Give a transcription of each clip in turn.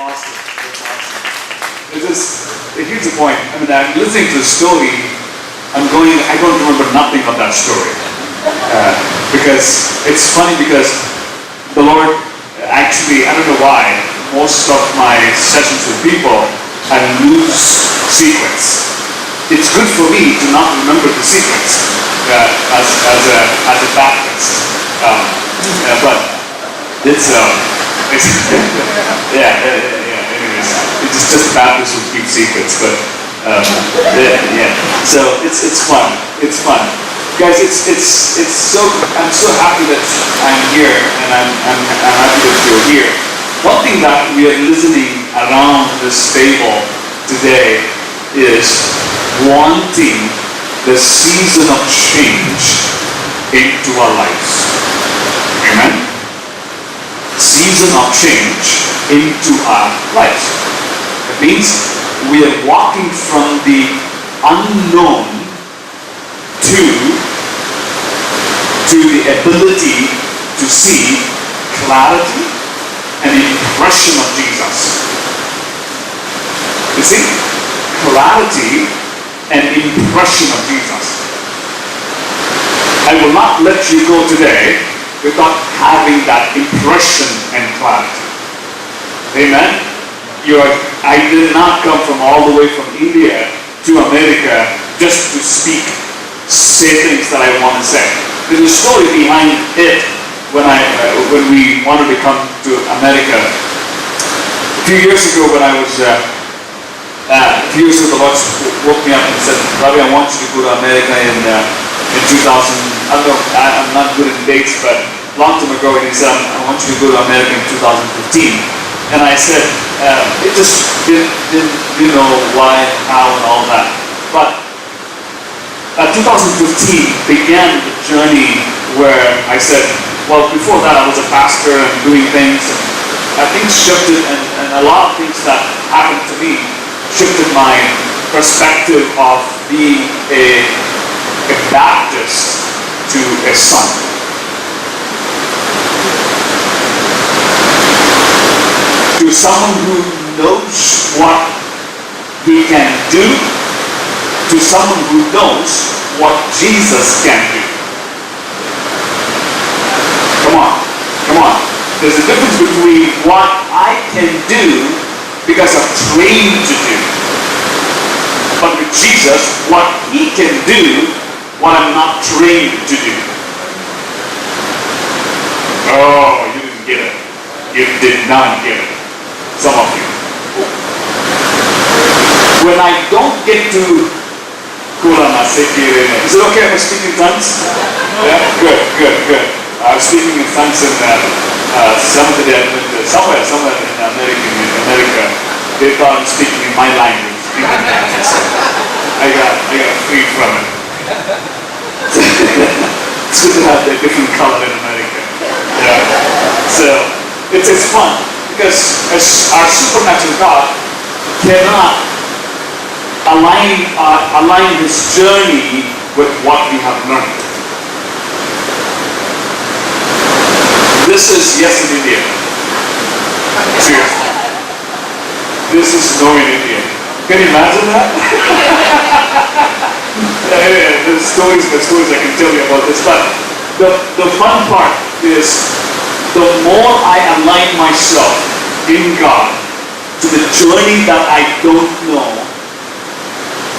awesome. That's awesome. Here's the point. I mean, I'm listening to the story. I don't remember nothing of that story. Because it's funny because the Lord actually, I don't know why, most of my sessions with people, I lose sequence. It's good for me to not remember the sequence as a Baptist. But it's anyways, it's just Baptists who keep secrets, but so it's fun. It's fun, guys. It's so I'm so happy that I'm here, and I'm happy that you're here. One thing that we are listening around this table today is wanting the season of change into our lives. Amen? Season of change into our lives. It means we are walking from the unknown to the ability to see clarity and impression of Jesus. You see? Clarity and impression of Jesus. I will not let you go today without having that impression and clarity. Amen? I did not come from all the way from India to America just to say things that I want to say. There's a story behind it when we wanted to come to America. A few years ago when I was the Lord woke me up and said, Ravi, I want you to go to America in 2000. I don't know, I'm not good in dates, but long time ago, and he said, I want you to go to America in 2015. And I said, it just didn't know why, how, and all that. But 2015 began the journey where I said, well, before that I was a pastor and doing things, and things shifted, and a lot of things that happened to me shifted my perspective of being a Baptist to a son. To someone who knows what he can do, to someone who knows what Jesus can do. Come on. There's a difference between what I can do because I'm trained to do. But with Jesus, what he can do, what I'm not trained to do. Oh, you didn't get it. You did not get it. Some of you. When I don't get to is it okay if I speak in tongues? Yeah? Good. I was speaking in tongues in Seventh Day Adventist, somewhere in America. They thought I was speaking in my language. I got freed from it. It's good to have a different color in America. Yeah. So it's fun because our supernatural God cannot align his journey with what we have learned. This is yes in India. Seriously. This is no in India. Can you imagine that? There's stories I can tell you about this, but the fun part is the more I align myself in God to the journey that I don't know,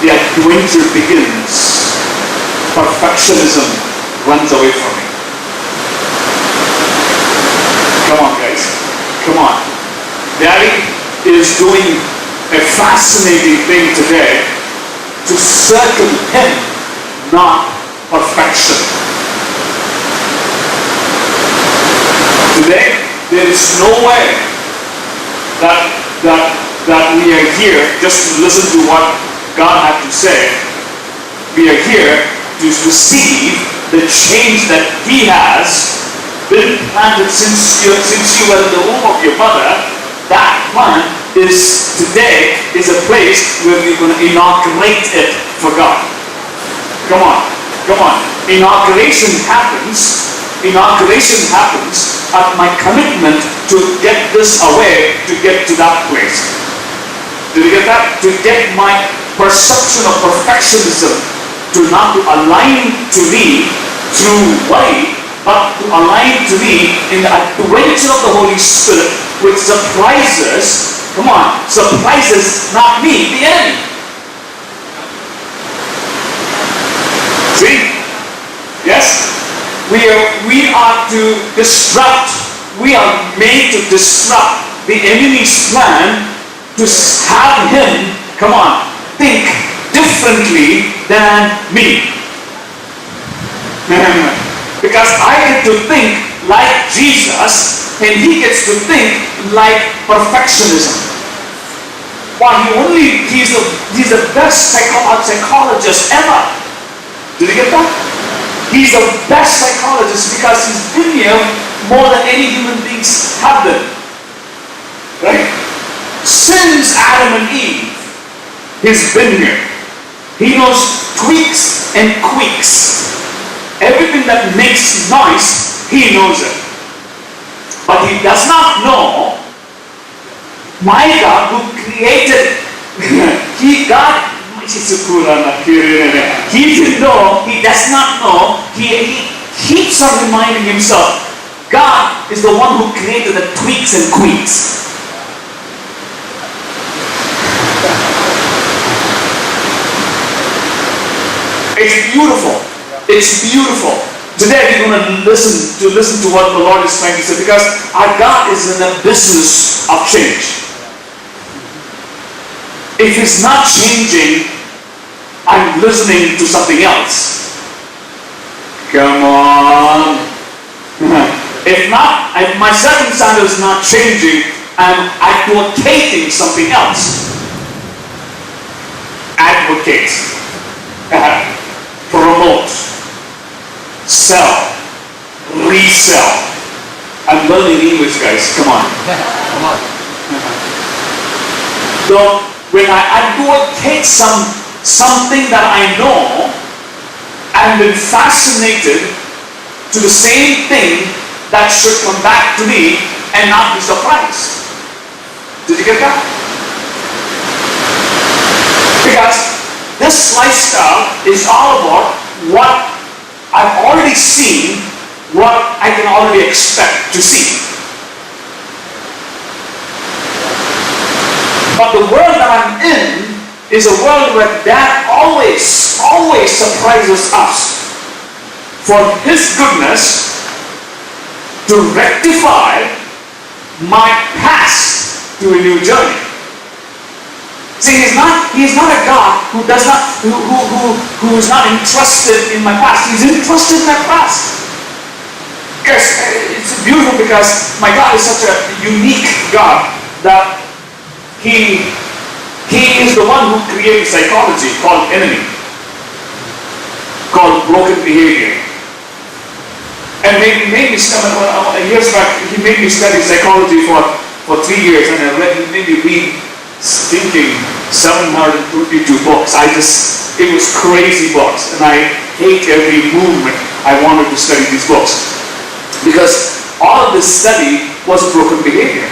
the adventure begins. Perfectionism runs away from me. Come on, guys. Come on. Daddy is doing a fascinating thing today to circle him, not perfection. Today, there is no way that we are here just to listen to what God had to say. We are here to receive the change that he has been planted since you were in the womb of your mother. That plant today is a place where we're going to inaugurate it for God. Come on. Inauguration happens at my commitment to get this away to get to that place. Did you get that? To get my perception of perfectionism to not to align to me through worry, but to align to me in the adventure of the Holy Spirit, which surprises, surprises not me, the enemy. See? Yes? We are to disrupt, we are made to disrupt the enemy's plan to have him, think differently than me. Because I get to think like Jesus and he gets to think like perfectionism. He's the best psychologist ever. Did you get that? He's the best psychologist because he's been here more than any human beings have been. Right? Since Adam and Eve, he's been here. He knows tweaks and queaks. Everything that makes noise, he knows it. But he does not know my God who created, he didn't know, he does not know, he keeps on reminding himself, God is the one who created the tweaks and queaks. It's beautiful. It's beautiful. Today we're going to listen to what the Lord is trying to say, because our God is in the business of change. If He's not changing, I'm listening to something else. Come on. If my circumstance is not changing, I'm advocating something else. Advocate. Promote. Sell. Resell. I'm learning English, guys. Come on. Come on. So when I advocate something that I know, I've been fascinated to the same thing that should come back to me and not be surprised. Did you get that? Because this lifestyle is all about what I've already seen, what I can already expect to see. But the world that I'm in is a world where Dad always surprises us for His goodness to rectify my past to a new journey. See, He's not a God who is not interested in my past. He's interested in my past. Because it's beautiful, because my God is such a unique God that He is the one who created psychology called enemy, called broken behavior. And he made me study, years back, he made me study psychology for 3 years, and he made me read thinking 722 books. It was crazy books, and I hate every movement. I wanted to study these books because all of this study was broken behavior,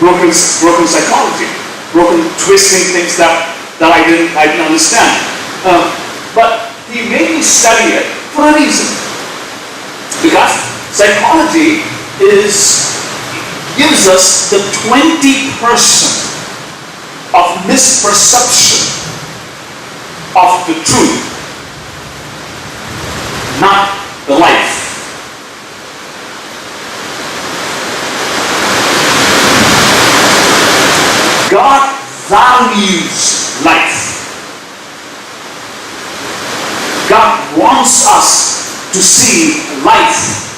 broken psychology, broken twisting things that I didn't understand. But he made me study it for a reason, because psychology gives us the 20% of misperception of the truth, not the life. God values life. God wants us to see life,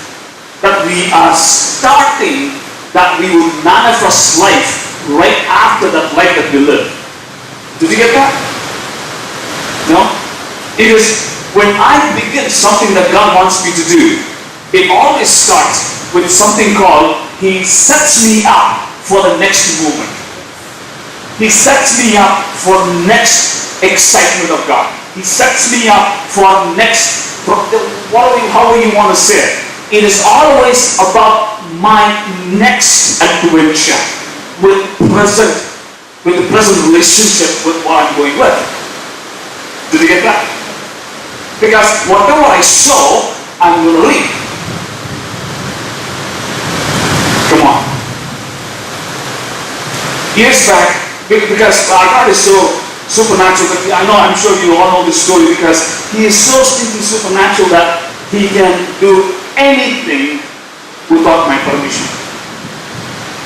that we are starting, that we will manifest life right after that life that we live. Did you get that? No? It is when I begin something that God wants me to do, it always starts with something called, He sets me up for the next movement. He sets me up for next excitement of God. He sets me up for next, however you want to say it. It is always about my next adventure with the present relationship with what I'm going with. Did you get that? Because whatever I sow, I'm going to reap. Come on. Years back, because our God is so supernatural, but I'm sure you all know this story, because He is so stinking supernatural that He can do anything without my permission.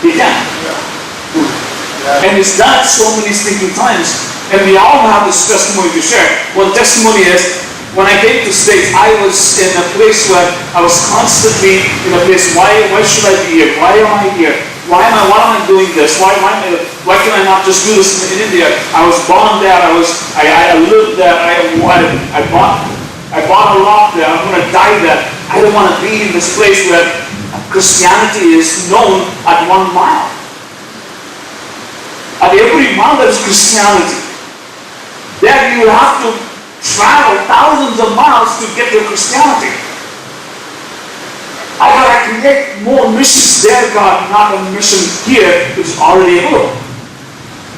He can. Yeah. And He's done it so many stinking times. And we all have this testimony to share. One testimony is, when I came to States, I was in a place where I was constantly in a place, why should I be here? Why am I here? Why am I doing this? Why can I not just do this in India? I was born there, I lived there, I bought a lot there, I'm going to die there. I don't want to be in this place where Christianity is known at 1 mile. At every mile there is Christianity. There you have to travel thousands of miles to get to Christianity. I got to create more missions there, God, not a mission here, which is already available.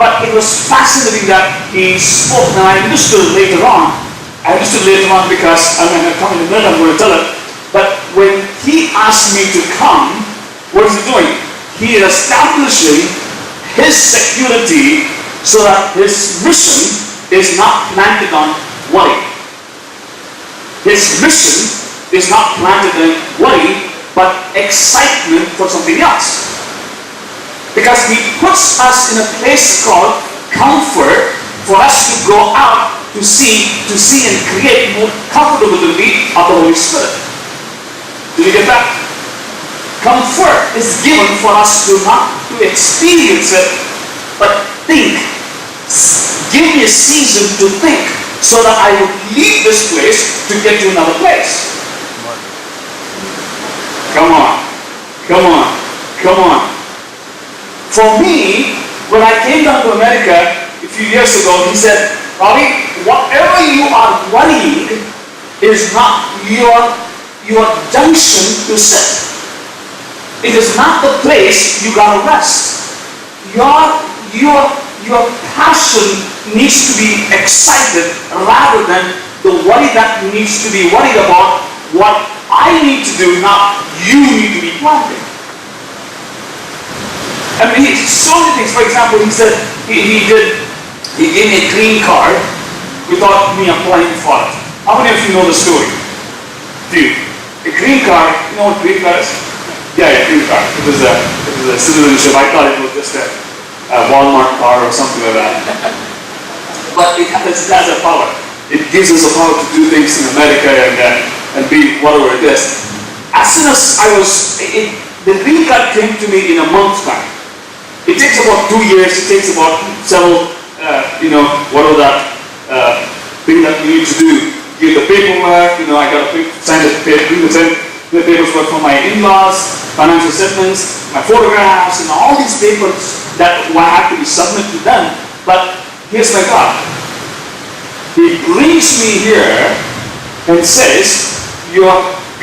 But it was fascinating that He spoke, and I understood later on. Because, I'm coming in a minute, I'm going to tell it. But when He asked me to come, what is He doing? He is establishing His security so that His mission is not planted on worry. His mission is not planted in worry, but excitement for something else. Because He puts us in a place called comfort for us to go out to see and create more comfortability of the Holy Spirit. Did you get that? Comfort is given for us to not to experience it, but think. Give me a season to think, so that I would leave this place to get to another place. Come on. For me, when I came down to America a few years ago, He said, Ravi, whatever you are worrying is not your junction to sit. It is not the place you gotta rest. Your passion needs to be excited rather than the worry that needs to be worried about what I need to do, not you need to be planting. I mean, so many things. For example, He said He gave me a green card without me applying for it. How many of you know the story? Few. A green card. You know what green card is? Yeah, green card. It was a citizenship. I thought it was just a Walmart car or something like that. But it has a power. It gives us the power to do things in America and be whatever it is. As soon as the green card came to me in a month's time. It takes about 2 years. It takes about several, whatever that thing that you need to do. Give the paperwork. I got to sign the paperwork for my in-laws, financial statements, my photographs, and all these papers that have to be submitted to them. But here's my God. He brings me here and says, your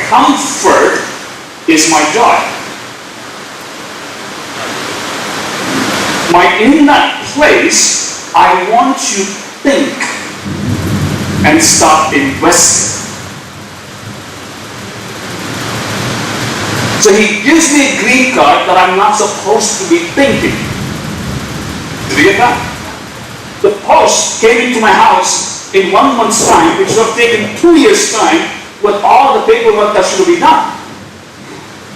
comfort is my joy. In that place, I want you to think and start investing. So He gives me a green card that I'm not supposed to be thinking. Did you get that? The post came into my house in 1 month's time, which would have taken 2 years' time, with all the paperwork that should be done.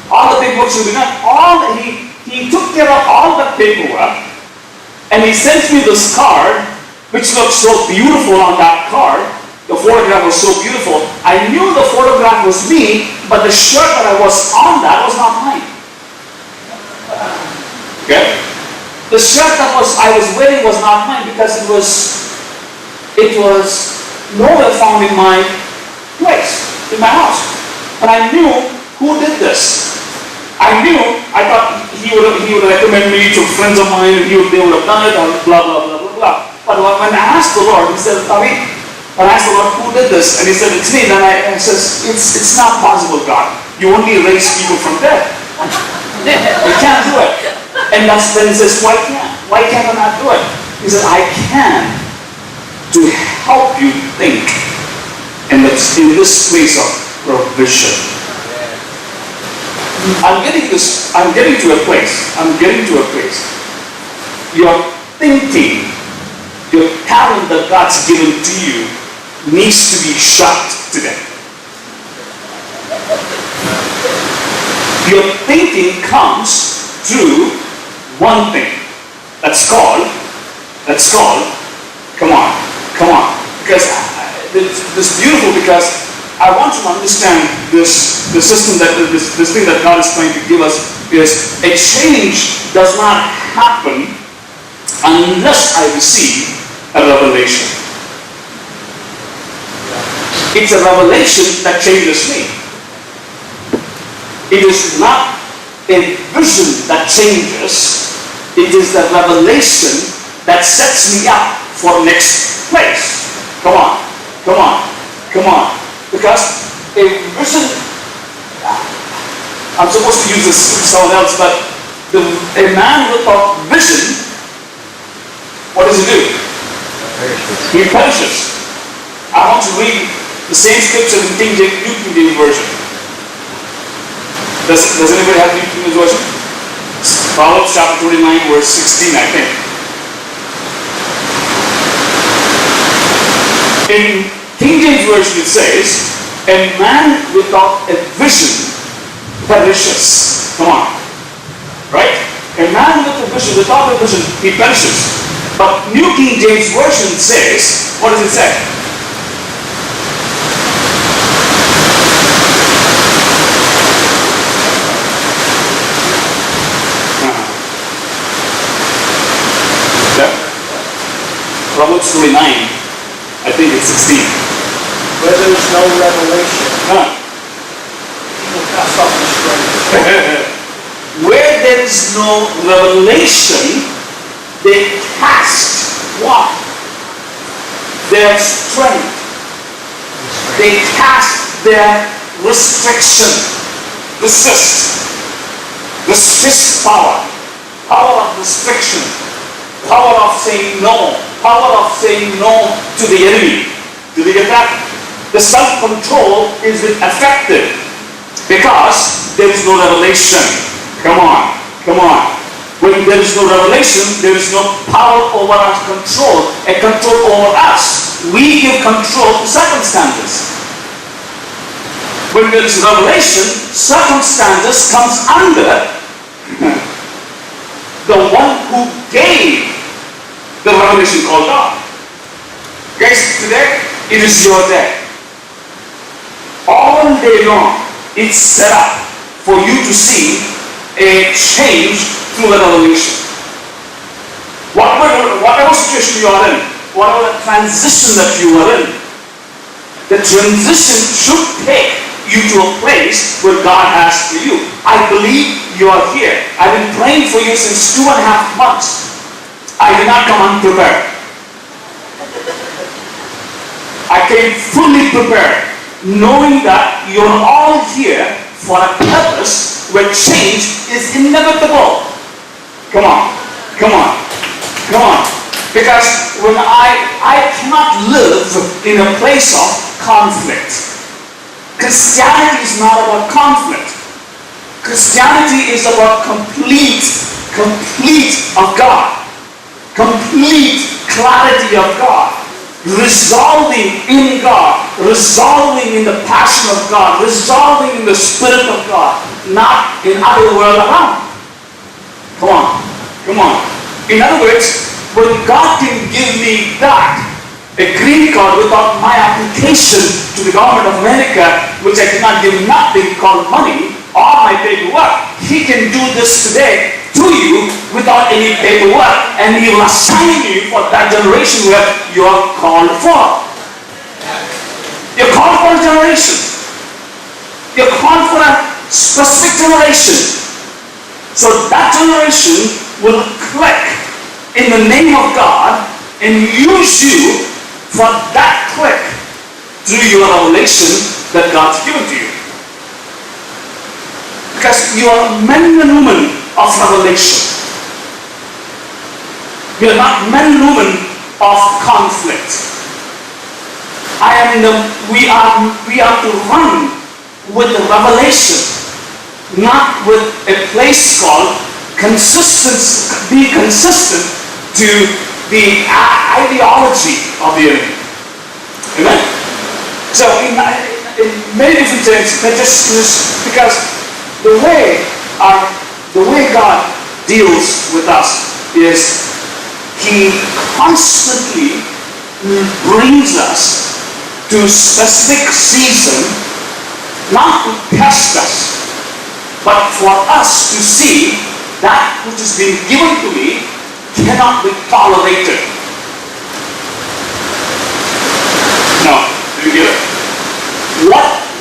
All the paperwork should be done. He took care of all that paperwork, and He sent me this card, which looked so beautiful on that card. The photograph was so beautiful. I knew the photograph was me, but the shirt that I was on that was not mine. Okay? The shirt that I was wearing was not mine because it was nowhere found in my place, in my house. And I knew who did this. I thought he would recommend me to friends of mine, and they would have done it, or blah, blah, blah, blah, blah. But when I asked the Lord, He said, Ravi, when I asked the Lord, who did this? And He said, it's me. And I says, it's not possible, God. You only raise people from death. You can't do it. And that's when he says, why can't? Why can I not do it? He says, I can to help you think in this place of provision. I'm getting to a place. Your thinking, your talent that God's given to you needs to be shut today. Your thinking comes through one thing. That's called, come on. Because this is beautiful, because I want you to understand the system this thing that God is trying to give us is a change does not happen unless I receive a revelation. It's a revelation that changes me. It is not a vision that changes. It is the revelation that sets me up for next place. Come on. Because a vision, I'm supposed to use this with someone else, but a man without vision, what does he do? He perishes. I want to read the same scripture in New King James Version. Does anybody have New King James Version? Proverbs chapter 29, verse 16, I think. In King James Version it says, a man without a vision perishes. Come on. Right? A man with a vision, without a vision, he perishes. But New King James Version says, what does it say? Proverbs 29, I think it's 16. Where there is no revelation, people cast off the strength. Where there is no revelation, they cast what? Their strength. They cast their restriction. Resist power. Power of restriction. Power of saying no. Power of saying no to the enemy. Do you get that? The self-control is affected because there is no revelation. Come on. When there is no revelation, there is no power over our control, a control over us. We give control to circumstances. When there is revelation, circumstances comes under the one who gave the revelation called God. Guys, today, it is your day. All day long, it's set up for you to see a change through the revelation. Whatever situation you are in, whatever transition that you are in, the transition should take you to a place where God has for you. I believe you are here. I've been praying for you since 2.5 months. I did not come unprepared. I came fully prepared, knowing that you're all here for a purpose where change is inevitable. Come on. Because when I cannot live in a place of conflict. Christianity is not about conflict. Christianity is about complete of God. Complete clarity of God, resolving in God, resolving in the passion of God, resolving in the Spirit of God, not in other world around. Come on. In other words, when God can give me that, a green card without my application to the government of America, which I cannot give nothing called money, or my paperwork, He can do this today to you without any paperwork, and He will assign you for that generation where you are called for. You're called for a generation. You're called for a specific generation. So that generation will click in the name of God and use you for that click through your revelation that God's given to you. Because you are men and women of revelation. We are not men and women of conflict. We are to run with the revelation, not with a place called consistency, be consistent to the ideology of the enemy. Amen? So in many different things, just because the way God deals with us is He constantly brings us to a specific season, not to test us, but for us to see that which has been given to me cannot be tolerated. Now, do you get it?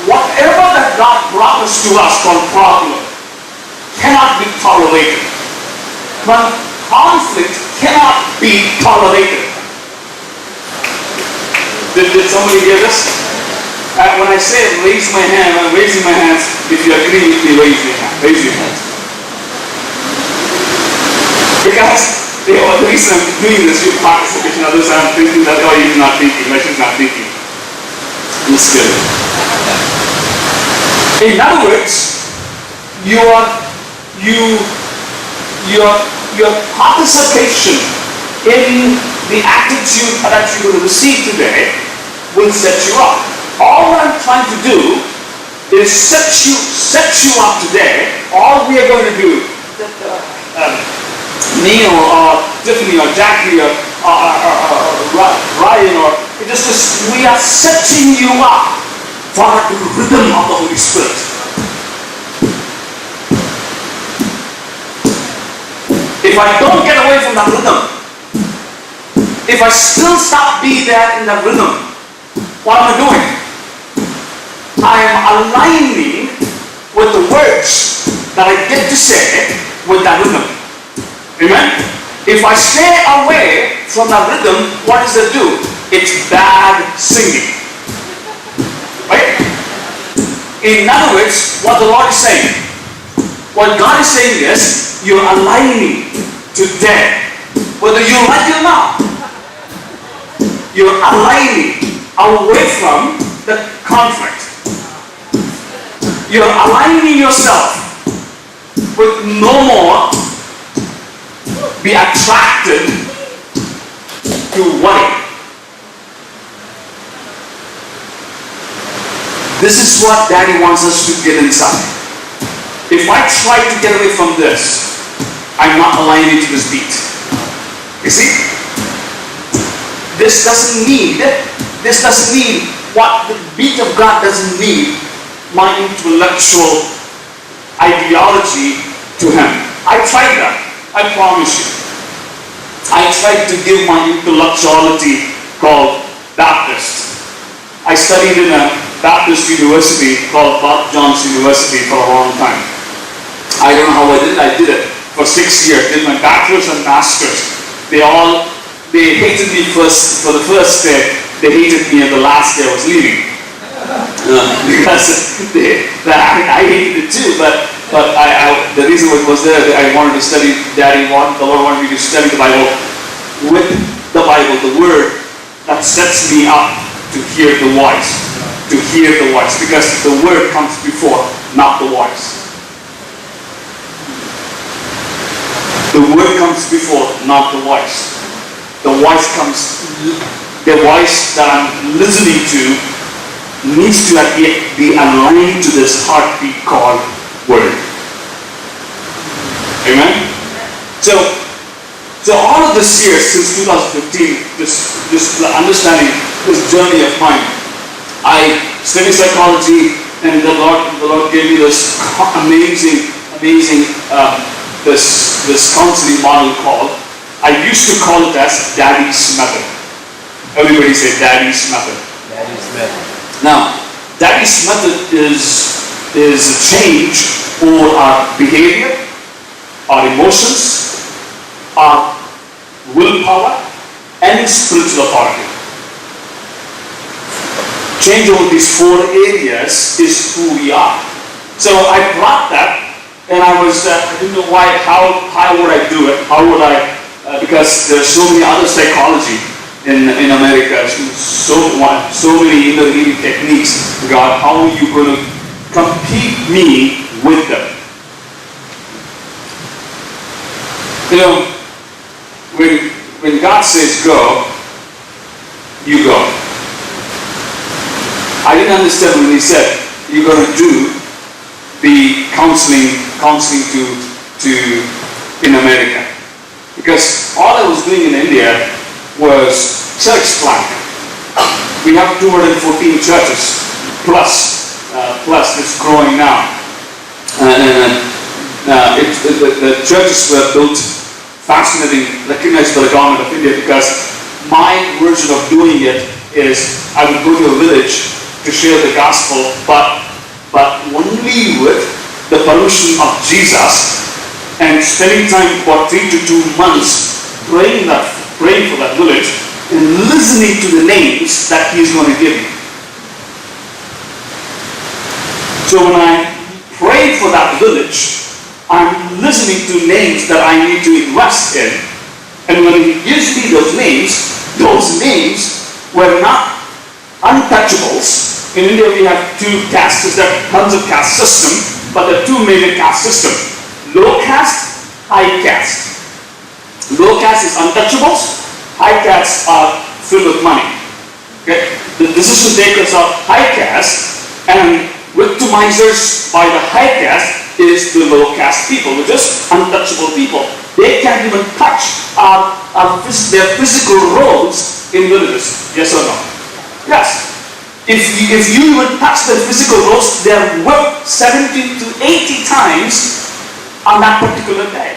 Whatever that God promised to us called problem cannot be tolerated. But conflict cannot be tolerated. Did somebody hear this? When I say raise my hand, I'm raising my hands. If you agree with me, raise your hand. Raise your hand. Because the reason I'm doing this, your participation, others are thinking that, oh, he's not thinking, she's not thinking. It's good. In other words, your participation in the attitude that you will receive today will set you up. All I'm trying to do is set you up today. All we are going to do, Neil or Tiffany or Jackie or Ryan or we are setting you up for the rhythm of the Holy Spirit. If I don't get away from that rhythm, if I still stop being there in that rhythm, what am I doing? I am aligning with the words that I get to say with that rhythm. Amen? If I stay away from that rhythm, what does it do? It's bad singing. Right? In other words, what the Lord is saying, what God is saying is, you're aligning today, whether you like it or not, you're aligning away from the conflict. You're aligning yourself with no more be attracted to worry. This is what Daddy wants us to get inside. If I try to get away from this, I'm not aligning to this beat. You see? This doesn't need what the beat of God doesn't need my intellectual ideology to Him. I tried that. I promise you. I tried to give my intellectuality called Baptist. I studied in a Baptist university called Bob John's University for a long time. I don't know how I did it. I did it for 6 years. Did my bachelor's and master's. They hated me first for the first day. They hated me, and the last day I was leaving because I hated it too. But the reason was there. I wanted to study. The Lord wanted me to study the Bible with the Bible, the Word that sets me up to hear the voice. To hear the voice, because the Word comes before, not the voice. The Word comes before, not the voice. The voice that I'm listening to needs to be aligned to this heartbeat called Word. Amen? So all of this year, since 2015, just understanding this journey of mine, I studied psychology, and the Lord gave me this amazing this counseling model called, I used to call it as Daddy's method. Everybody say Daddy's method. Daddy's method. Now, Daddy's method is a change over our behavior, our emotions, our willpower, and spiritual authority. Change over these 4 areas is who we are. So I brought that and I didn't know why, how would I do it? How would I, because there's so many other psychology in America, so many intervening techniques. God, how are you going to compete me with them? You know, when God says go, you go. I didn't understand when He said you're going to do the counseling in America, because all I was doing in India was church planting. We have 214 churches plus it's growing now, and the churches were built fascinating, recognized by the government of India, because my version of doing it is I would go to a village to share the gospel, but only with the permission of Jesus, and spending time for 3 to 2 months praying for that village and listening to the names that He's going to give me. So when I pray for that village, I'm listening to names that I need to invest in, and when He gives me those names were not untouchables. In India we have 2 castes, there are tons of caste system, but there are 2 major caste systems: low caste, high caste. Low caste is untouchables, high caste are filled with money. Okay? The decision makers are high caste, and victimizers by the high caste is the low caste people, which is untouchable people. They can't even touch their physical roles in villages. Yes or no? Yes. If you even touch their physical roles, they are whipped 70 to 80 times on that particular day.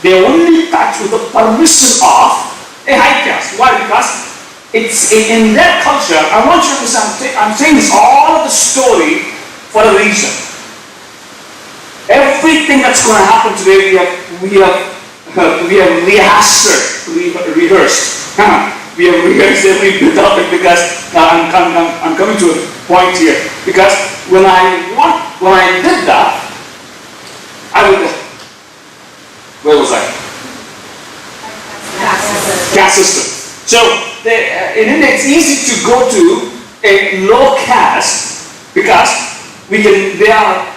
They are only touched with the permission of a high caste. Why? Because it's in their culture. I want you to understand, I'm saying this all of the story for a reason. Everything that's going to happen today, we have rehearsed. We have rehearsed every bit of it, because I'm coming to a point here. Because when I did that, where was I? Caste system. So in India, it's easy to go to a low caste because they are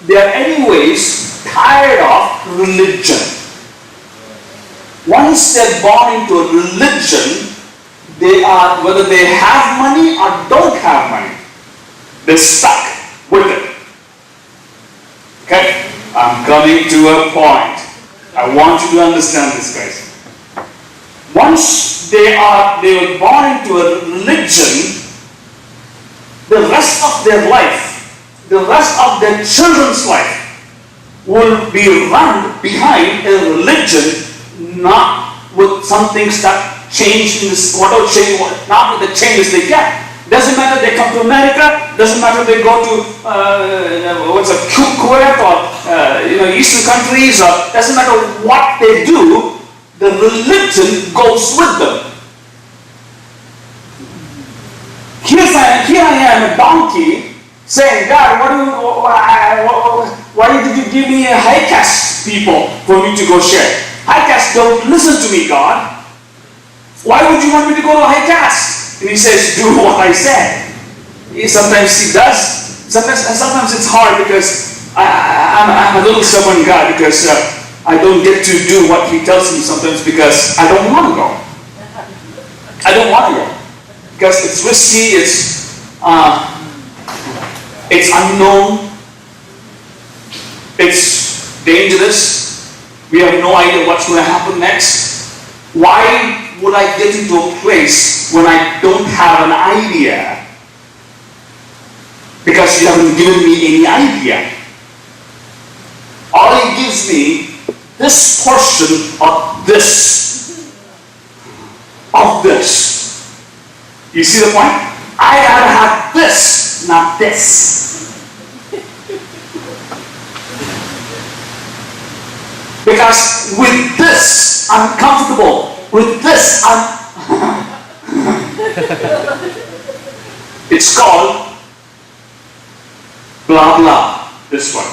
anyways tired of religion. Once they're born into a religion, they are, whether they have money or don't have money, they're stuck with it. Okay? I'm coming to a point. I want you to understand this, guys. Once they were born into a religion, the rest of their life, the rest of their children's life will be run behind a religion, not with some things that change in this, whatever change, not with the changes they get. Doesn't matter they come to America, doesn't matter they go to Kuwait or Eastern countries, or doesn't matter what they do, the religion goes with them. Here I am, a donkey, saying, God, why did you give me a high caste people for me to go share? High caste don't listen to me, God. Why would you want me to go to high caste? And He says, do what I said. Sometimes He does. Sometimes it's hard because I'm a little stubborn guy, because I don't get to do what He tells me sometimes because I don't want to go. I don't want to go. Because it's risky, it's unknown, it's dangerous. We have no idea what's going to happen next. Why would I get into a place when I don't have an idea? Because you haven't given me any idea. All He gives me, this portion of this. You see the point? I gotta have this, not this. Because with this, I'm comfortable. With this, it's called blah blah. This one.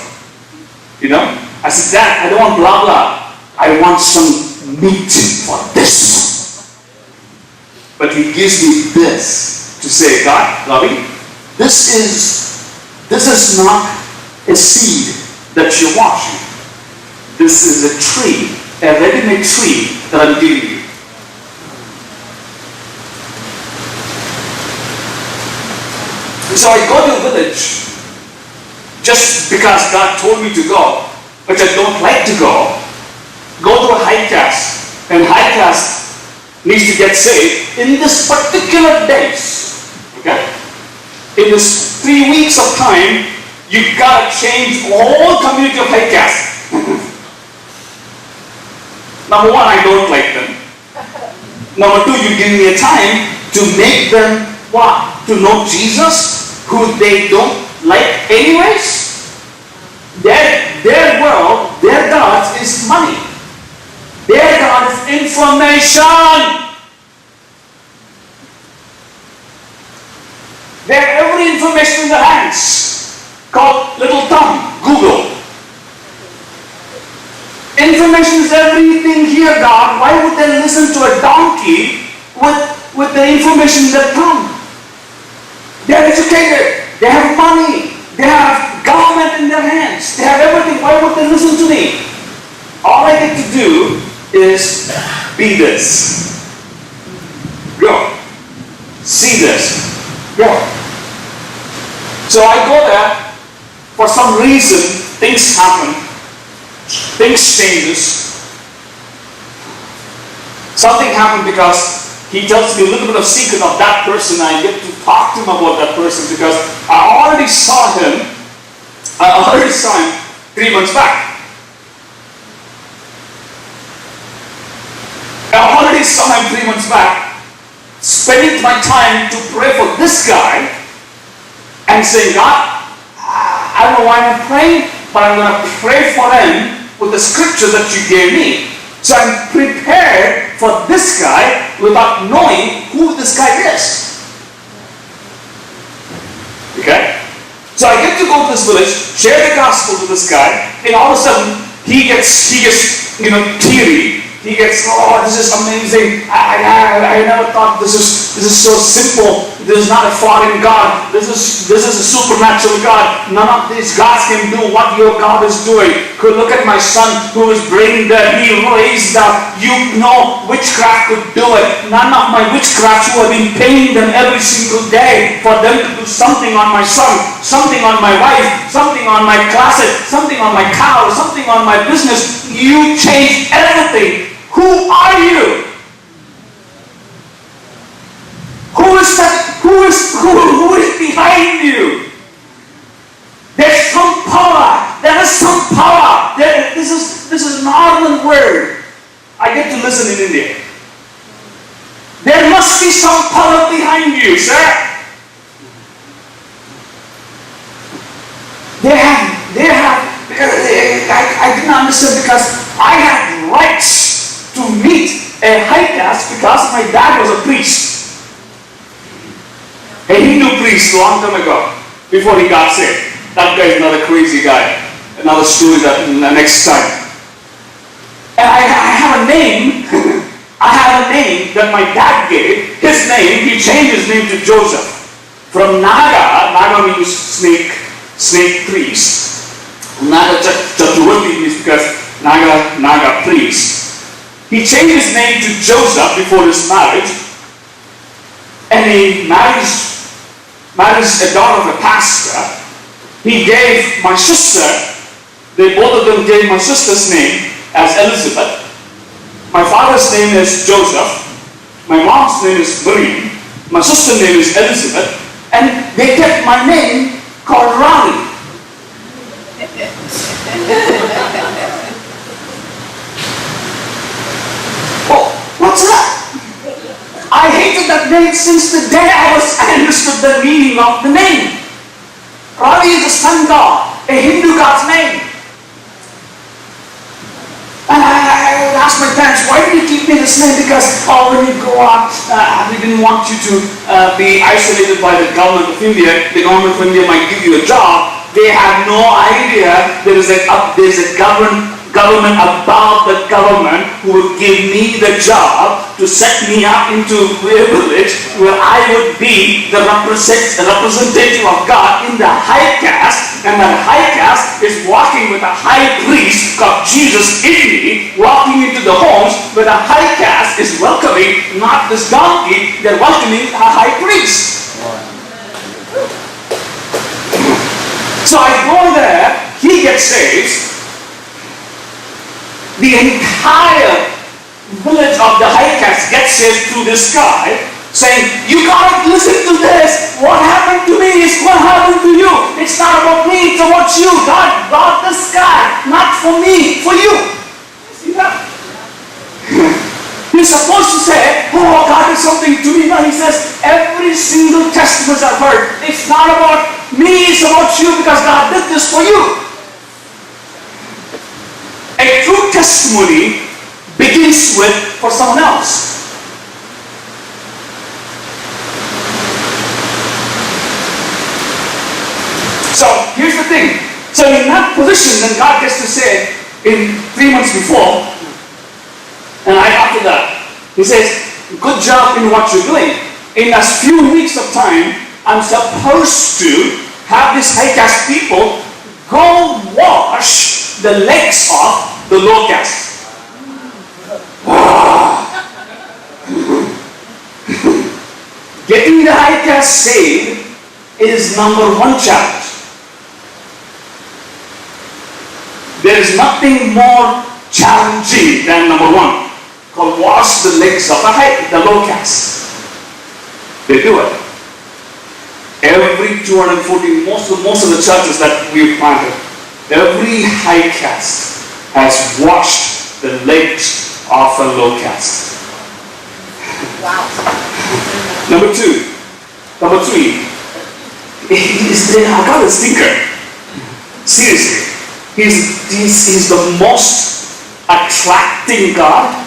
You know? I said, Dad, I don't want blah blah. I want some meat for this. But he gives me this to say, God, Ravi, this is not a seed that you're watching. This is a tree, a ready-made tree that I'm giving you. So I go to a village just because God told me to go, which I don't like to go to a high caste, and high caste needs to get saved in this particular days. Okay? In this 3 weeks of time, you've got to change all community of high caste. Number one, I don't like them. Number two, you give me a time to make them what? To know Jesus, who they don't like anyways. Their world, their God is money. Their God is information. They have every information in their hands, called little thumb, Google. Information is everything here, God. Why would they listen to a donkey with the information in their thumb? They are educated. They have money. They have government in their hands. They have everything. Why would they listen to me? All I get to do is be this. Go. See this. Go. So I go there. For some reason, things happen. Things changes. Something happened because he tells me a little bit of secret of that person. I get to talk to him about that person because I already saw him 3 months back. I already saw him 3 months back, spending my time to pray for this guy and saying, God, I don't know why I'm praying, but I'm going to pray for him with the scripture that you gave me. So I'm prepared for this guy without knowing who this guy is. Okay? So I get to go to this village, share the gospel to this guy, and all of a sudden he gets teary. He gets, oh, this is amazing. I never thought this is so simple. This is not a foreign God. This is a supernatural God. None of these gods can do what your God is doing. Could look at my son who is brain dead. He raised up. You know witchcraft could do it. None of my witchcrafts who have been paying them every single day for them to do something on my son, something on my wife, something on my closet, something on my cow, something on my business. You changed everything. Who are you? Who is that? Who is behind you? There's some power. There is some power. This is an northern word. I get to listen in India. There must be some power behind you, sir. They have. I didn't understand because I had rights to meet a high caste because my dad was a priest. A Hindu priest long time ago, before he got saved. That guy is another crazy guy. Another story that next time. And I have a name. I have a name that my dad gave. His name, he changed his name to Joseph. From Naga means snake priest. Naga Chaturvati means because Naga priest. He changed his name to Joseph before his marriage, and he marries a daughter of a pastor. He gave my sister, both of them gave my sister's name as Elizabeth. My father's name is Joseph. My mom's name is Miriam. My sister's name is Elizabeth. And they kept my name called Ravi. What's that? I hated that name since the day I understood the meaning of the name. Ravi is a sun god, a Hindu god's name. And I would ask my parents, why did you keep me this name? Because when you go out, we didn't want you to be isolated by the government of India. The government of India might give you a job, They have no idea there's a government above the government who will give me the job to set me up into a village where I would be the representative of God in the high caste, and that high caste is walking with a high priest called Jesus in me, walking into the homes where the high caste is welcoming not this donkey, they're welcoming a high priest. So I go there, he gets saved. The entire village of the high caste gets saved through this guy, saying, you gotta listen to this. What happened to me is what happened to you. It's not about me, it's about you. God brought this guy, not for me, for you. See that? You're supposed to say, oh, God did something to me. No, he says, every single testimony I've heard, it's not about me, it's about you, because God did this for you. A true testimony begins with for someone else. So here's the thing. So in that position, then God gets to say in 3 months before, and right after that, he says, good job in what you're doing. In a few weeks of time, I'm supposed to have these high caste people go wash the legs off the low caste. Getting the high caste saved is number one challenge. There is nothing more challenging than number one, called wash the legs of the low caste. They do it. Every 240, most of the churches that we've planted, every high caste has washed the legs of a low caste. Wow. Number three, I got a stinker. Seriously, he's the most attracting God,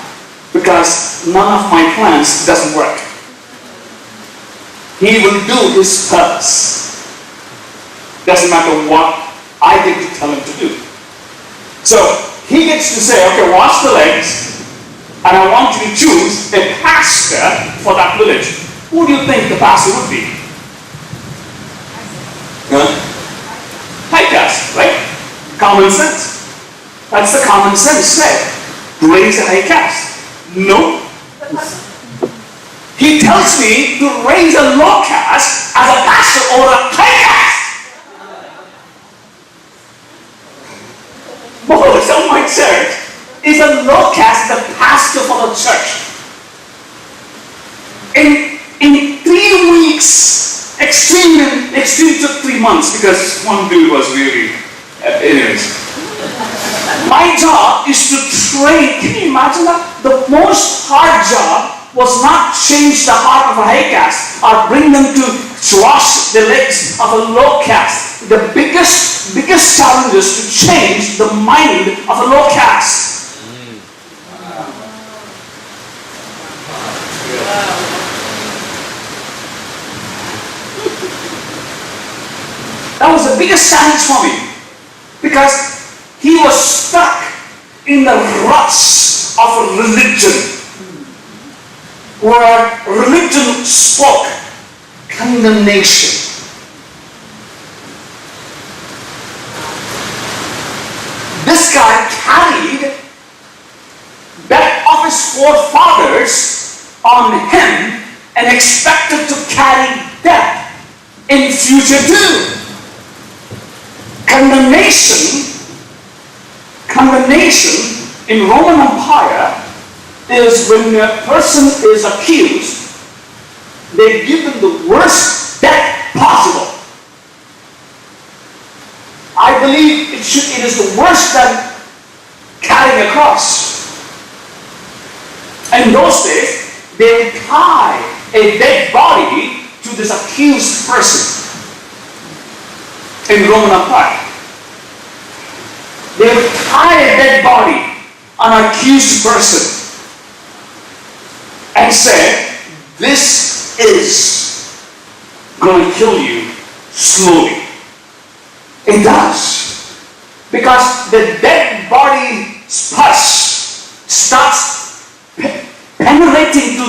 because none of my plans doesn't work. He will do his purpose. Doesn't matter what I get to tell him to do. So he gets to say, okay, wash the legs, and I want you to choose a pastor for that village. Who do you think the pastor would be? High caste, right? Common sense. That's the common sense said. Raise a high caste. No. He tells me to raise a low caste as a pastor over a high caste. Most of my church is a low caste, the pastor for the church. In 3 weeks, extreme took 3 months because one dude was really, anyways. My job is to train. Can you imagine that? The most hard job was not change the heart of a high caste or bring them to wash the legs of a low caste. The biggest challenge is to change the mind of a low caste. That was the biggest challenge for me, because he was stuck in the ruts of a religion, where religion spoke condemnation. This guy carried that of his forefathers on him and expected to carry death in future too. Condemnation in Roman Empire is when a person is accused, they give them the worst death possible. I believe it is the worst than carrying a cross. In those days, they would tie a dead body to this accused person in Roman Empire. They would tie a dead body on an accused person and say, this is going to kill you slowly. It does. Because the dead body pus starts penetrating to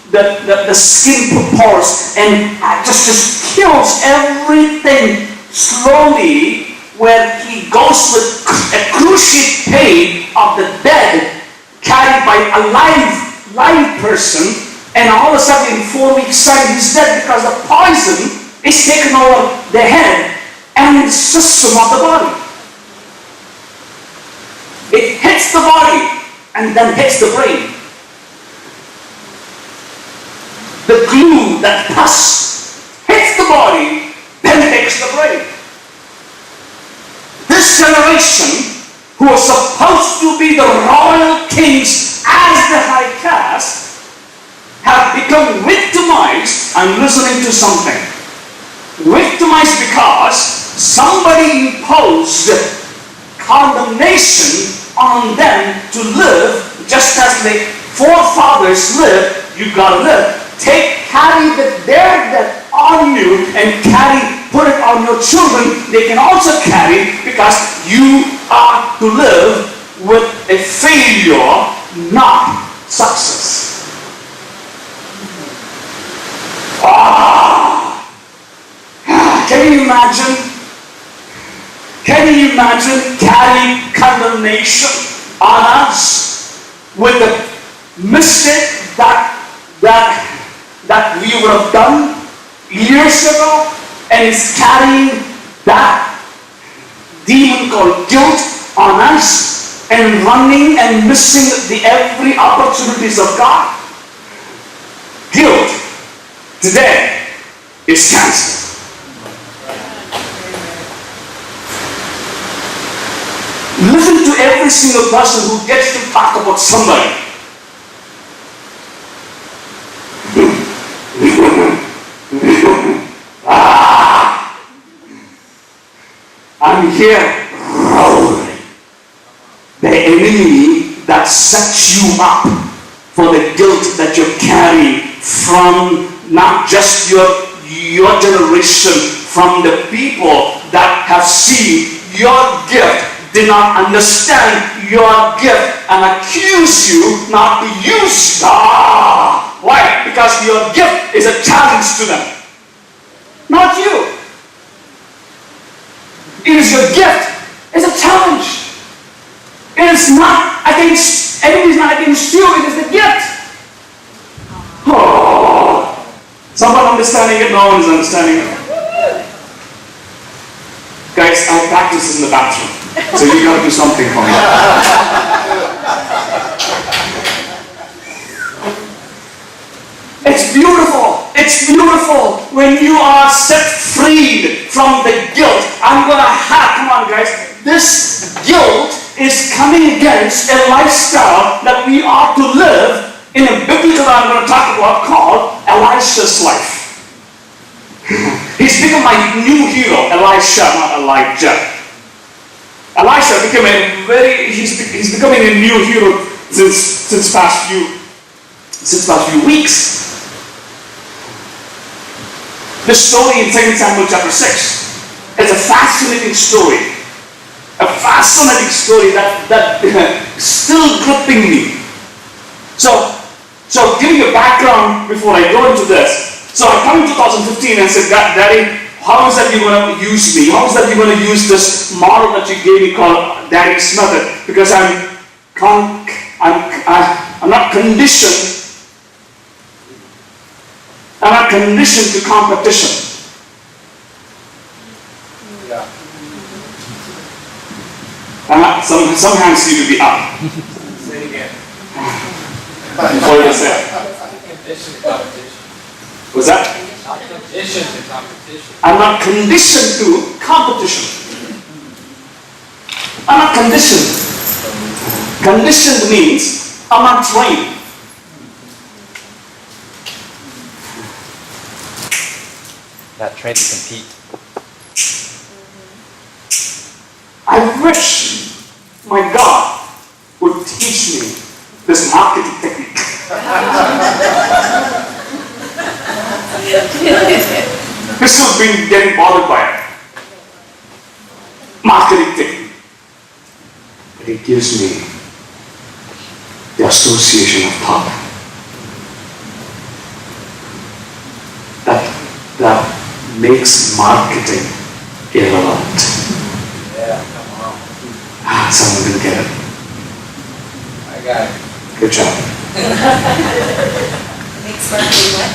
the skin pores and just kills everything slowly, where he goes with excruciating pain of the dead carried by a live person, and all of a sudden in 4 weeks' time he's dead because the poison is taken over the head and the system of the body. It hits the body and then hits the brain. The glue, that pus, hits the body, then hits the brain. This generation, who was supposed to be the royal kings as the high caste, have become victimized. I'm listening to something. Victimized because somebody imposed condemnation on them to live just as the forefathers lived. You gotta live. Carry their death on you and put it on your children. They can also carry, because you are to live with a failure, not success. Can you imagine? Can you imagine carrying condemnation on us with the mistake that we would have done years ago, and is carrying that demon called guilt on us and running and missing the every opportunities of God? Guilt today is cancer. Listen to every single person who gets to talk about somebody. I'm here rolling. The enemy that sets you up for the guilt that you carry from not just your generation, from the people that have seen your gift, did not understand your gift, and accuse you not to use God. Why? Because your gift is a challenge to them, not you. It is your gift. It's a challenge. It is not against, enemy is not against you, it is the gift. Oh. Someone understanding it, no one is understanding it. Guys, I practice in the bathroom, so you gotta do something for me. It's beautiful. It's beautiful when you are set free from the guilt. Come on guys, this guilt is coming against a lifestyle that we are to live in a biblical, I'm going to talk about, called Elisha's life. He's become my new hero, Elisha, not Elijah. Elisha became he's becoming a new hero since past few weeks. The story in 2 Samuel chapter 6 is a fascinating story. A fascinating story that still gripping me. So give me a background before I go into this. So I come in 2015 and said, Daddy, how is that you're going to use me? How is that you're going to use this model that you gave me called Daddy's method? Because I'm not conditioned. I'm not conditioned to competition. Yeah. Some hands need to be up. Say it again. What did I say? Condition to competition. What's that? Not condition to competition. I'm not conditioned to competition. I'm not conditioned. Conditioned means I'm not trained. Not trained to compete. I wish my God would teach me this marketing technique. Crystal's been getting bothered by it. marketing thing. But it gives me the association of thought. That makes marketing irrelevant. Yeah, come on. Someone didn't get it. I got it. Good job. Makes marketing what?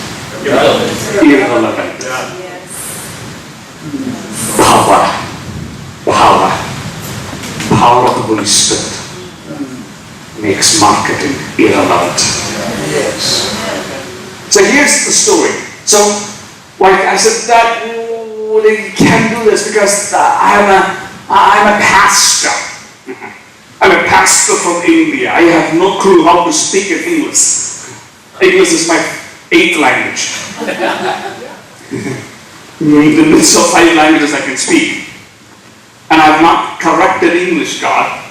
Irrelevant. Yes. Power of the Holy Spirit makes marketing irrelevant. Yes. So here's the story. So, like I said, that they can't do this because I'm a pastor. I'm a pastor from India. I have no clue how to speak in English. English is my 8th language. In the midst of 5 languages I can speak. And I have not corrected English, God.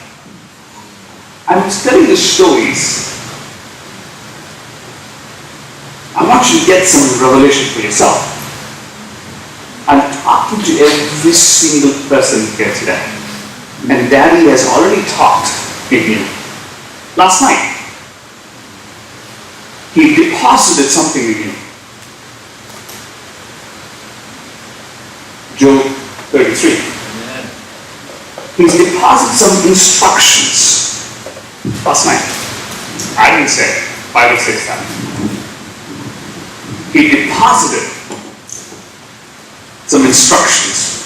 I'm telling the stories. I want you to get some revelation for yourself. I'm talking to every single person here today. And Daddy has already talked in you. Last night, He deposited something in you. Job 33. He's deposited some instructions last night. I didn't say it. Bible says that. He deposited some instructions.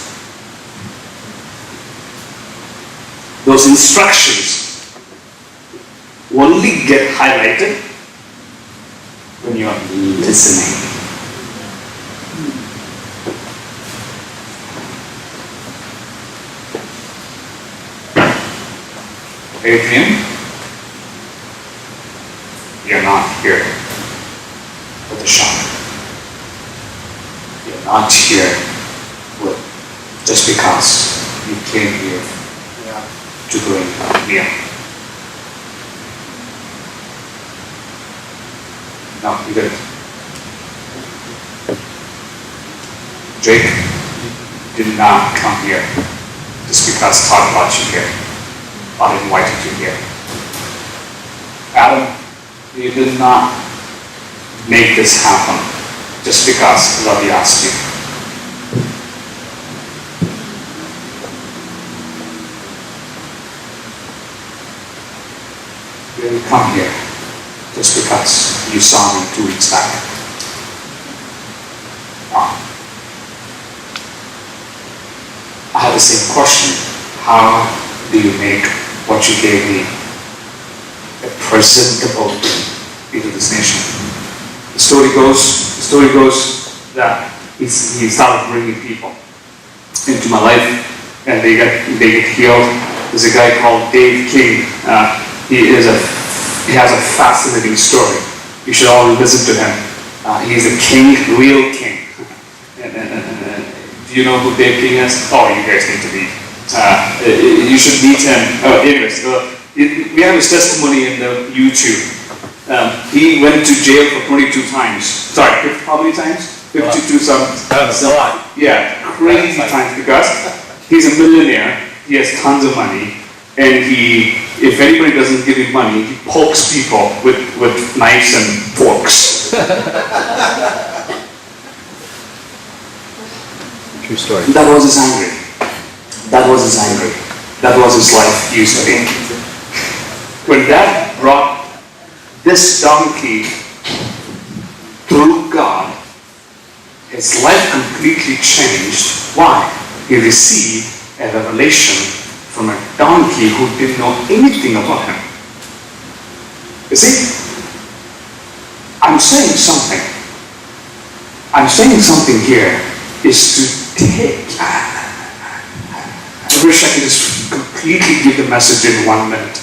Those instructions only get highlighted when you are listening. Adrian, you're not here with a shot. You're not here with just because you came here to bring a meal. No, you didn't. Jake did not come here just because Todd brought you here. Todd invited you here. Adam, you did not make this happen just because Ravi asked you. You didn't come here just because you saw me 2 weeks back. I have the same question. How do you make what you gave me a presentable thing into this nation? The story goes that he started bringing people into my life, and they get healed. There's a guy called Dave King. He has a fascinating story. You should all listen to him. He's a king, real king. Do you know who Dave King is? Oh, you guys need to meet. You should meet him. Anyways, we have his testimony in the YouTube. He went to jail for 22 times. Sorry, how many times? 52 something. That's a lot. Yeah, crazy times because he's a millionaire. He has tons of money. And if anybody doesn't give him money, he pokes people with knives and forks. True story. That was his anger. That was his anger. That was his life used to be. When Dad brought this donkey through God, his life completely changed. Why? He received a revelation from a donkey who didn't know anything about him. You see? I'm saying something. I'm saying something here is to take. I wish I could just completely give the message in 1 minute.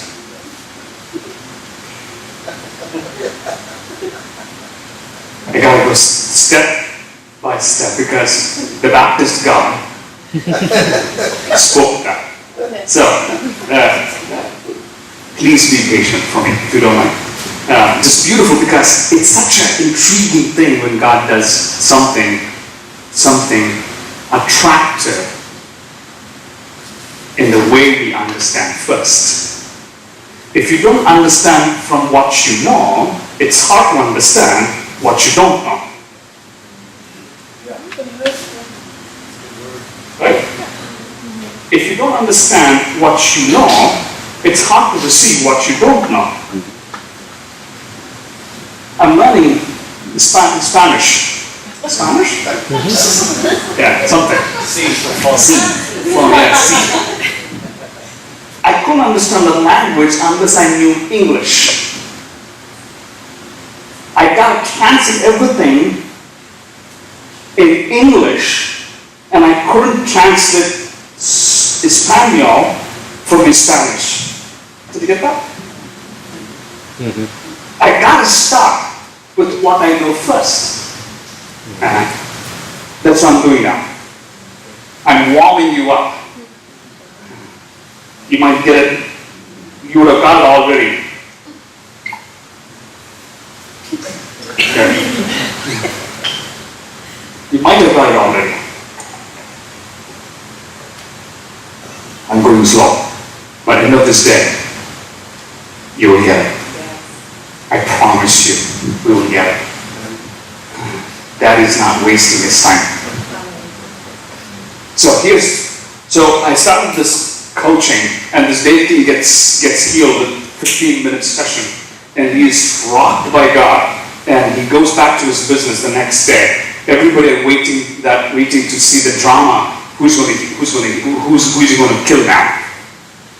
I gotta go step by step because the Baptist God spoke that. So, please be patient for me if you don't mind. Just beautiful because it's such an intriguing thing when God does something attractive in the way we understand first. If you don't understand from what you know, it's hard to understand what you don't know. Right? If you don't understand what you know, it's hard to receive what you don't know. I'm learning Spanish. Spanish? Yeah, something. C. I couldn't understand the language unless I knew English. I got to translate everything in English, and I couldn't translate Espanol from Spanish. Did you get that? Mm-hmm. I got to start with what I know first. That's what I'm doing now. I'm warming you up. You might get it, you would have got it already. Okay. You might have got it already. I'm going slow. But at the end of this day, you will get it. I promise you, we will get it. That is not wasting his time. So I started this coaching, and this Dave gets healed with 15-minute session, and he is rocked by God, and he goes back to his business the next day. Everybody are waiting to see the drama. Who's he going to kill now?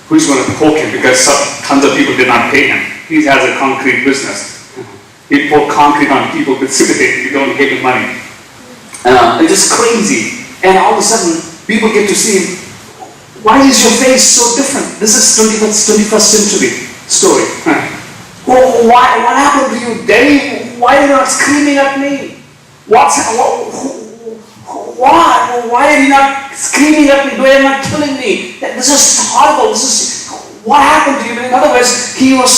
Who's going to poke him because tons of people did not pay him? He has a concrete business. He poured concrete on people with sympathy. You don't give him money. It's just crazy. And all of a sudden, people get to see, why is your face so different? This is 21st century story. Well, what happened to you, Dave? Why are you not screaming at me? Why are you not screaming at me? Why are you not killing me? This is horrible. What happened to you? In other words, he was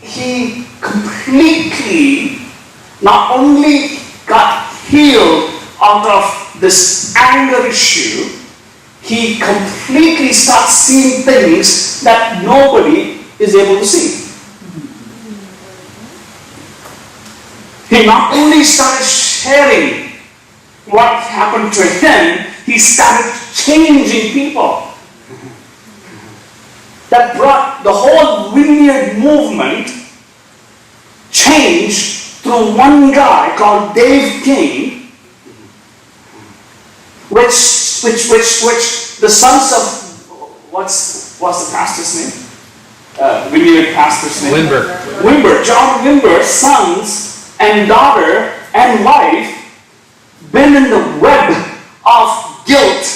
he completely not only got healed out of this anger issue, he completely starts seeing things that nobody is able to see. He not only started sharing what happened to him, he started changing people. That brought the whole vineyard movement changed through one guy called Dave King, which the sons of what's the pastor's name? Vineyard pastor's name? Wimber. John Wimber's sons and daughter and wife been in the web of guilt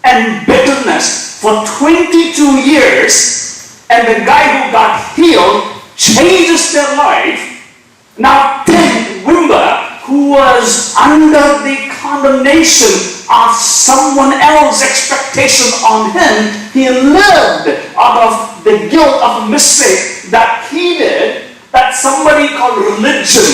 and bitterness for 22 years, and the guy who got healed changes their life. Now Tim Wimber, who was under the condemnation of someone else's expectation on him, he lived out of the guilt of a mistake that he did, that somebody called religion,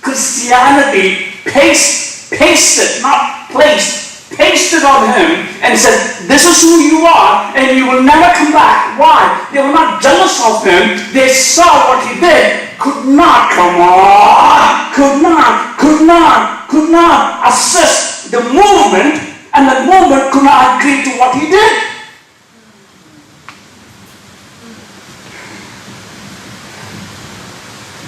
Christianity, pasted, not placed, pasted on him and said, this is who you are and you will never come back. Why? They were not jealous of him. They saw what he did. Could not assist the movement, and the movement could not agree to what he did.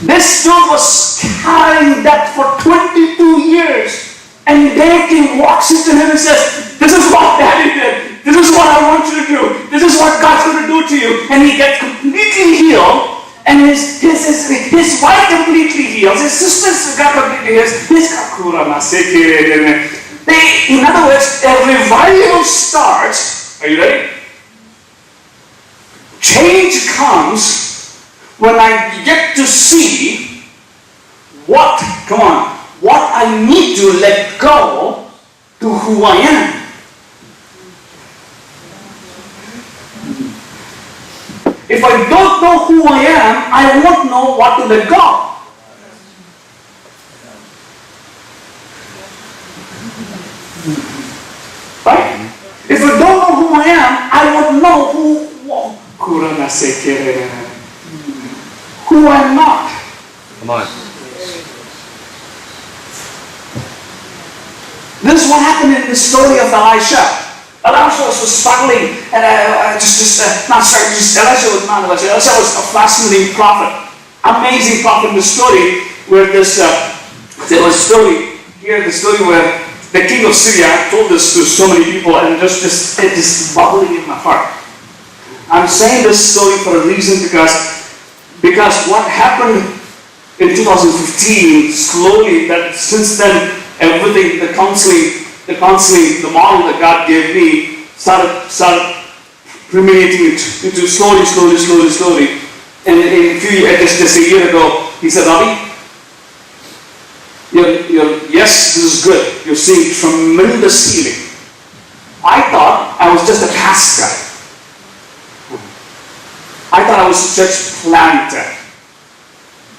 This dude was carrying that for 22 years. And Dave King walks into him and says, this is what Daddy did. This is what I want you to do. This is what God's going to do to you. And he gets completely healed. And his wife completely heals. His sisters got completely healed. In other words, a revival starts. Are you ready? Change comes when I get to see what I need to let go to who I am. If I don't know who I am, I won't know what to let go. Right? If I don't know am, I won't know who I'm not. Come on. This is what happened in the story of Elisha. Elisha was struggling, and Elisha was a fascinating prophet, amazing prophet in the story where there was a story here, the story where the king of Syria told this to so many people, and it is bubbling in my heart. I'm saying this story for a reason because what happened in 2015 slowly, that since then everything, the counseling, the model that God gave me started permeating into slowly. And just a year ago, he said, Ravi, yes, this is good. You're seeing tremendous healing. I thought I was just a pastor. I thought I was a church planter.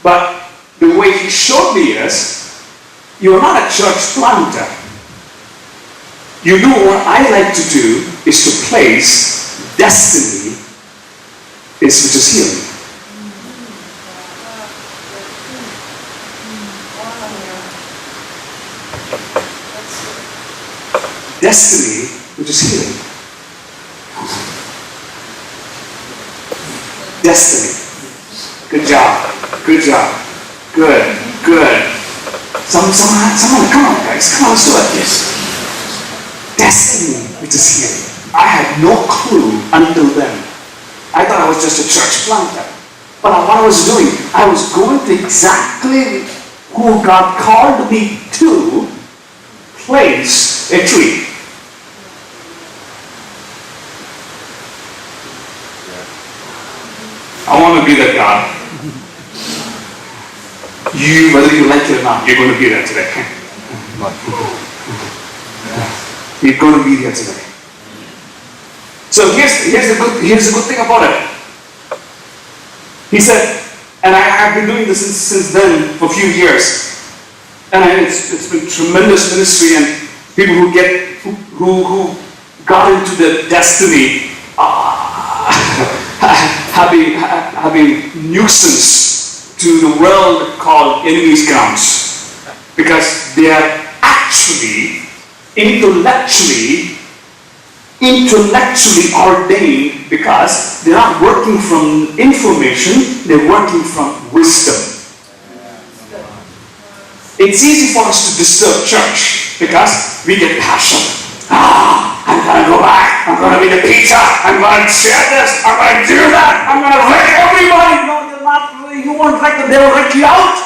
But the way he showed me is, you're not a church planter. You do what I like to do is to place destiny, which is healing. Destiny, which is healing. Destiny. Good job. Good. Someone, come on guys, come on, let's do it. Yes. Destiny, which is healing. I had no clue until then. I thought I was just a church planter. But what I was doing, I was going to exactly who God called me to place a tree. I want to be that God. Whether you like it or not, you're going to be there today. You're going to be here today. So here's the good thing about it. He said, and I have been doing this since then for a few years, and it's been tremendous ministry, and people who got into the destiny have been nuisance to the world called enemies' grounds, because they are actually intellectually ordained, because they're not working from information, they're working from wisdom. It's easy for us to disturb church because we get passionate. I'm going to go back, I'm going to be the teacher, I'm going to share this, I'm going to do that, I'm going to wreck everybody. No, you're not, you won't wreck them, they will wreck you out.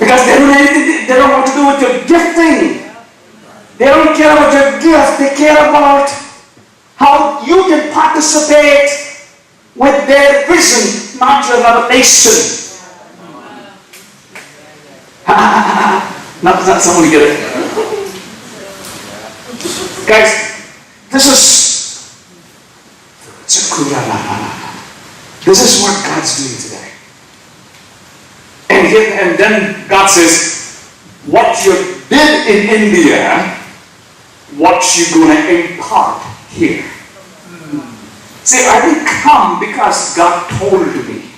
Because they don't want to do with your gifting. They don't care about your gift, they care about how you can participate with their vision, not your revelation. Not someone get it. Guys, this is what God's doing today. And then God says, what you did in India, what you're going to impart here. See, I didn't come because God told me.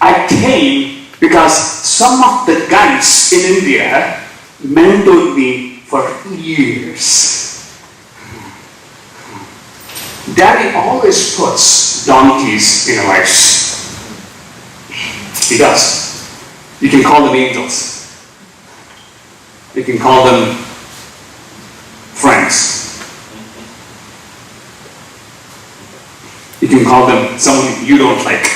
I came because some of the guys in India mentored me for years. Daddy always puts donkeys in our lives. He does. You can call them angels. You can call them friends. You can call them someone you don't like.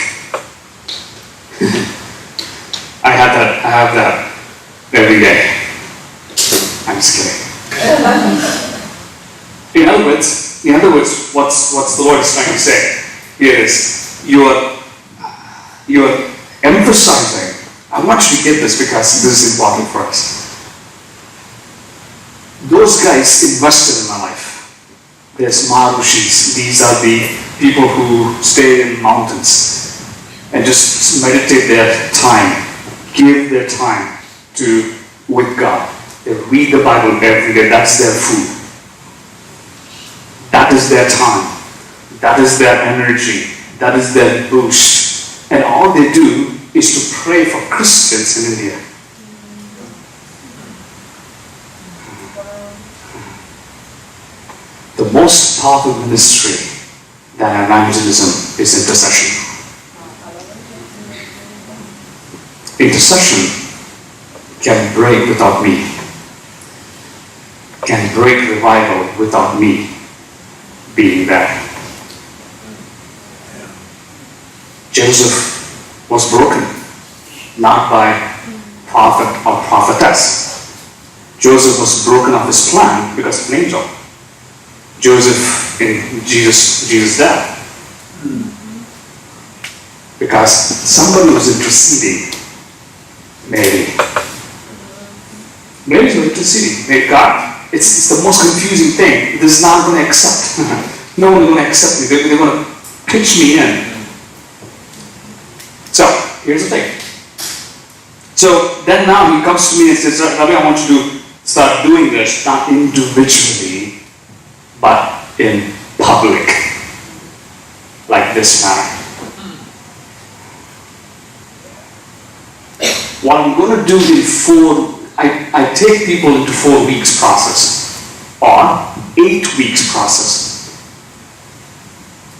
I have that every day. I'm just kidding. In other words, what's the Lord is trying to say here is you are emphasizing. I want you to get this because this is important for us. Those guys invested in my life. There's Maharushis. These are the people who stay in mountains and just meditate their time, give their time with God. They read the Bible every day. That's their food. That is their time. That is their energy. That is their boost. And all they do is to pray for Christians in India. The most powerful ministry than evangelism is intercession. Intercession can break without me, can break revival without me being there. Joseph was broken, not by prophet or prophetess. Joseph was broken of his plan because of an angel. Joseph in Jesus' death. Because somebody was interceding. Mary. Mary's not interceding. May God, it's the most confusing thing. This is not going to accept. No one is going to accept me. They're going to pitch me in. So, here's the thing. So, then now he comes to me and says, Ravi, I want you to start doing this, not individually, but in public. Like this manner. What I'm going to do in I take people into 4 weeks process or 8 weeks process.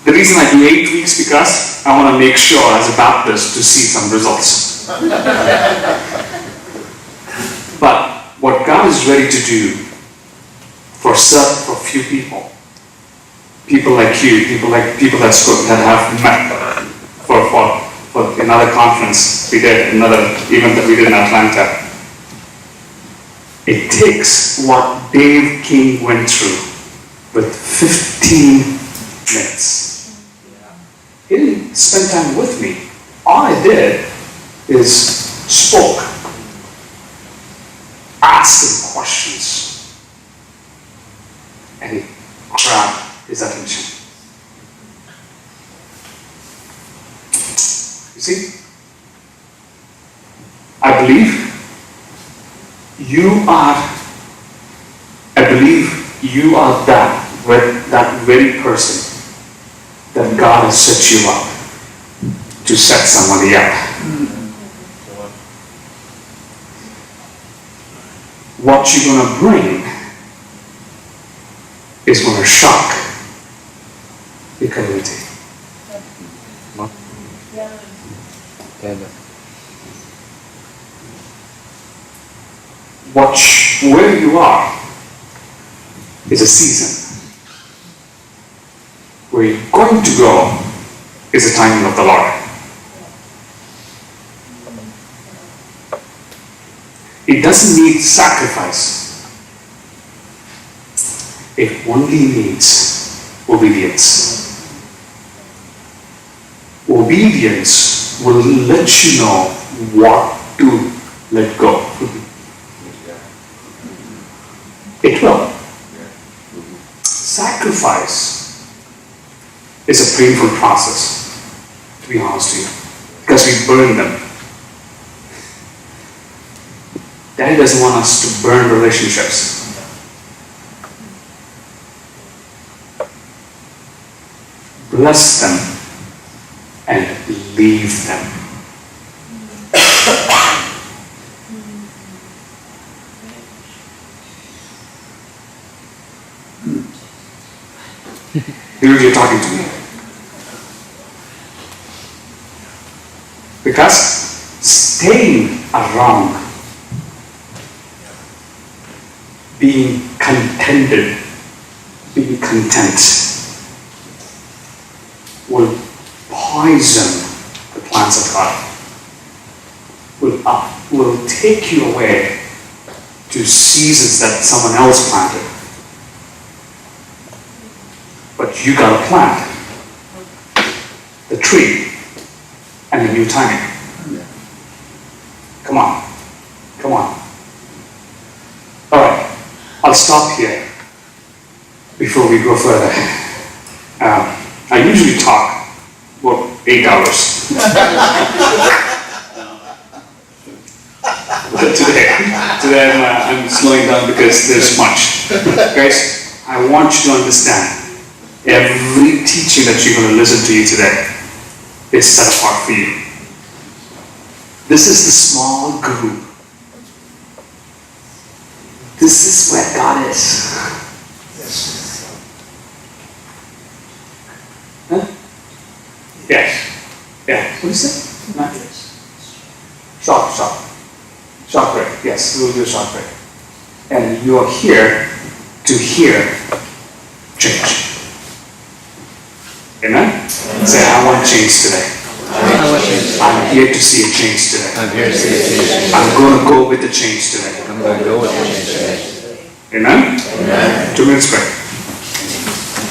The reason I do 8 weeks because I want to make sure as a Baptist to see some results. But what God is ready to do for few people like you, people that have met for another conference we did, another event that we did in Atlanta. It takes what Dave King went through with 15 minutes. He didn't spend time with me. All I did is spoke, asked him questions, and he grabbed his attention. You see? I believe you are that very person that God has set you up to set somebody up. What you're going to bring is going to shock the community. Watch where you are is a season. Where you're going to go is the timing of the Lord. It doesn't need sacrifice. It only needs obedience. Obedience will let you know what to let go. It will. Sacrifice is a painful process, to be honest with you, because we burn them. Daddy doesn't want us to burn relationships. Bless them and leave them. Dude, you're talking to me. Because staying around, being contented, being content, will poison the plans of God. Will take you away to seasons that someone else planted. But you got to plant the tree and the new timing. Come on. All right, I'll stop here before we go further. I usually talk about 8 hours. But today today I'm slowing down because there's much. Guys, I want you to understand, every teaching that you're going to listen to today is set apart for you. This is the small group. This is where God is. Huh? Yes. Yeah. What is it? Short break. Yes, we'll do a short break. And you are here to hear change. Amen? Say, I want change today. I'm here to see a change today. I'm here to see a change. I'm going to go with the change today. I'm going to go with the change today. Amen? Amen. 2 minutes break.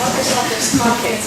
What is all this talking?